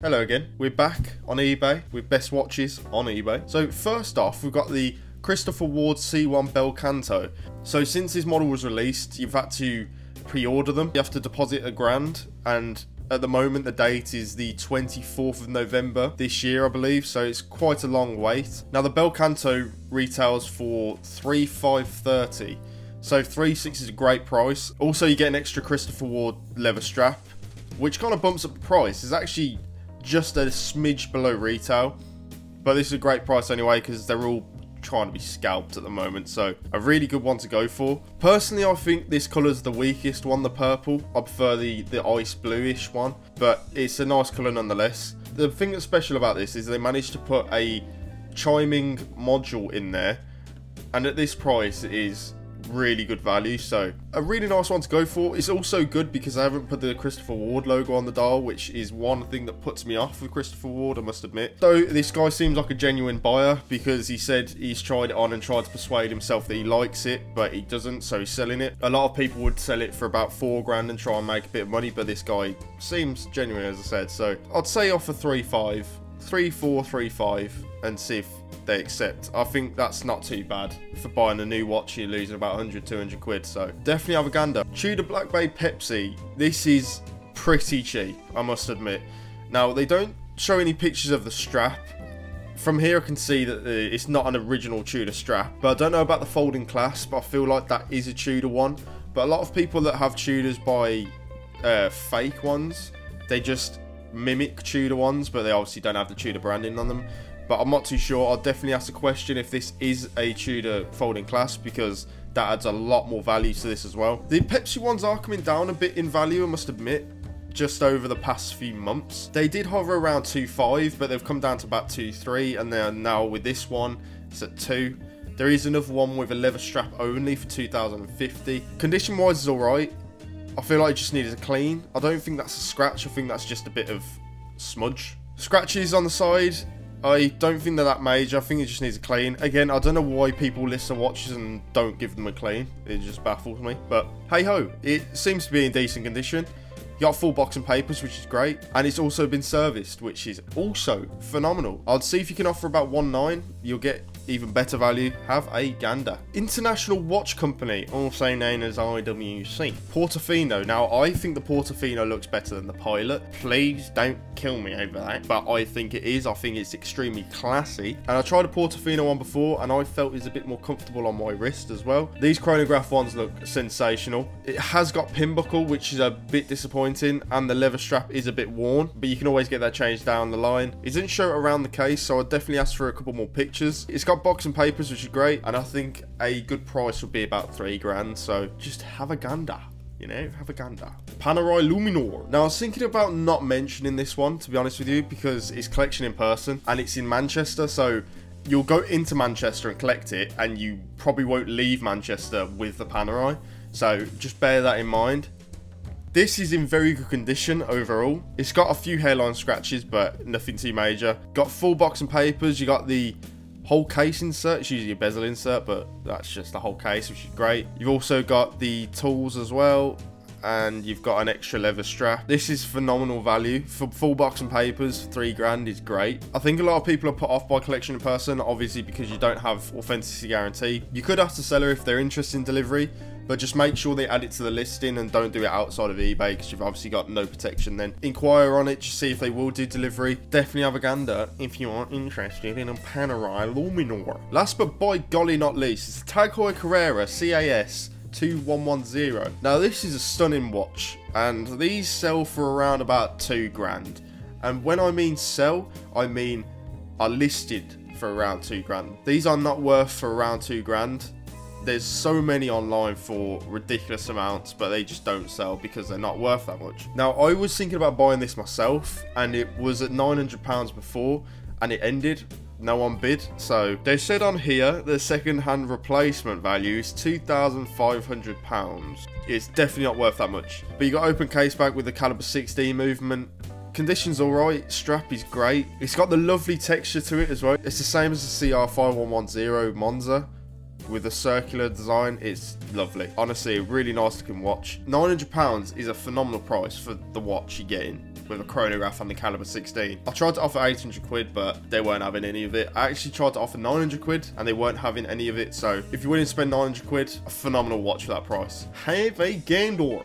Hello again, we're back on eBay with best watches on eBay. So first off, we've got the Christopher Ward C1 Bel Canto. So since this model was released, you've had to pre-order them. You have to deposit £1,000, and at the moment the date is the 24th of November this year, I believe, so it's quite a long wait. Now the Bel Canto retails for $3,530, so $3,600 is a great price. Also you get an extra Christopher Ward leather strap, which kind of bumps up the price. It's actually just a smidge below retail, but this is a great price anyway because they're all trying to be scalped at the moment, so a really good one to go for. Personally, I think this colour is the weakest one, the purple. I prefer the ice bluish one, but it's a nice colour nonetheless. The thing that's special about this is they managed to put a chiming module in there, and at this price it is really good value, so a really nice one to go for. It's also good because I haven't put the Christopher Ward logo on the dial, which is one thing that puts me off with Christopher Ward, I must admit. So this guy seems like a genuine buyer because he said he's tried it on and tried to persuade himself that he likes it, but he doesn't, so he's selling it. A lot of people would sell it for about £4,000 and try and make a bit of money, but this guy seems genuine, as I said, so I'd say offer 3.5, 3.4, 3.5 and see if they accept. I think that's not too bad. For buying a new watch, you're losing about 100, 200 quid, so definitely have a gander. Tudor Black Bay Pepsi. This is pretty cheap, I must admit. Now, they don't show any pictures of the strap. From here, I can see that it's not an original Tudor strap, but I don't know about the folding clasp. I feel like that is a Tudor one, but a lot of people that have Tudors buy fake ones. They just mimic Tudor ones, but they obviously don't have the Tudor branding on them. But I'm not too sure. I'll definitely ask a question if this is a Tudor folding clasp, because that adds a lot more value to this as well. The Pepsi ones are coming down a bit in value, I must admit, just over the past few months. They did hover around 2.5, but they've come down to about 2.3, and then now with this one, it's at 2. There is another one with a leather strap only for 2,050. Condition wise is alright. I feel like it just needed a clean. I don't think that's a scratch, I think that's just a bit of smudge. Scratches on the side, I don't think they're that major. I think it just needs a clean. Again, I don't know why people list the watches and don't give them a clean. It just baffles me. But hey ho, it seems to be in decent condition. You got full box and papers, which is great. And it's also been serviced, which is also phenomenal. I'll see if you can offer about 1.9. You'll get even better value. Have a gander. International Watch Company, also known as IWC Portofino. Now, I think the Portofino looks better than the Pilot. Please don't kill me over that, but I think it is. I think it's extremely classy. And I tried a Portofino one before, and I felt it's a bit more comfortable on my wrist as well. These chronograph ones look sensational. It has got pin buckle, which is a bit disappointing, and the leather strap is a bit worn, but you can always get that changed down the line. It didn't show it around the case, so I'd definitely ask for a couple more pictures. It's got box and papers, which is great, and I think a good price would be about $3,000, so just have a gander. You know, have a gander. Panerai Luminor. Now, I was thinking about not mentioning this one, to be honest with you, because it's collection in person, and it's in Manchester, so you'll go into Manchester and collect it, and you probably won't leave Manchester with the Panerai, so just bear that in mind. This is in very good condition overall. It's got a few hairline scratches, but nothing too major. Got full box and papers. You got the whole case insert. It's usually a bezel insert, but that's just the whole case, which is great. You've also got the tools as well, and you've got an extra leather strap. This is phenomenal value for full box and papers. $3,000 is great. I think a lot of people are put off by collection in person, obviously because you don't have authenticity guarantee. You could ask the seller if they're interested in delivery, but just make sure they add it to the listing and don't do it outside of eBay, because you've obviously got no protection then. Inquire on it, just see if they will do delivery. Definitely have a gander if you are interested in a Panerai Luminor. Last but by golly not least, it's the Tag Heuer CAS2110. Now this is a stunning watch, and these sell for around about $2,000. And when I mean sell, I mean are listed for around $2,000. These are not worth for around $2,000. There's so many online for ridiculous amounts, but they just don't sell because they're not worth that much. Now, I was thinking about buying this myself, and it was at £900 before, and it ended. No one bid. So they said on here the second-hand replacement value is £2,500. It's definitely not worth that much. But you got open case back with the caliber 16 movement. Condition's alright, strap is great. It's got the lovely texture to it as well. It's the same as the CR5110 Monza, with a circular design. It's lovely. Honestly, a really nice looking watch. £900 is a phenomenal price for the watch you're getting. with a chronograph and the caliber 16. I tried to offer 800 quid, but they weren't having any of it. I actually tried to offer 900 quid and they weren't having any of it. So if you're willing to spend 900 quid, a phenomenal watch for that price. Have a game door.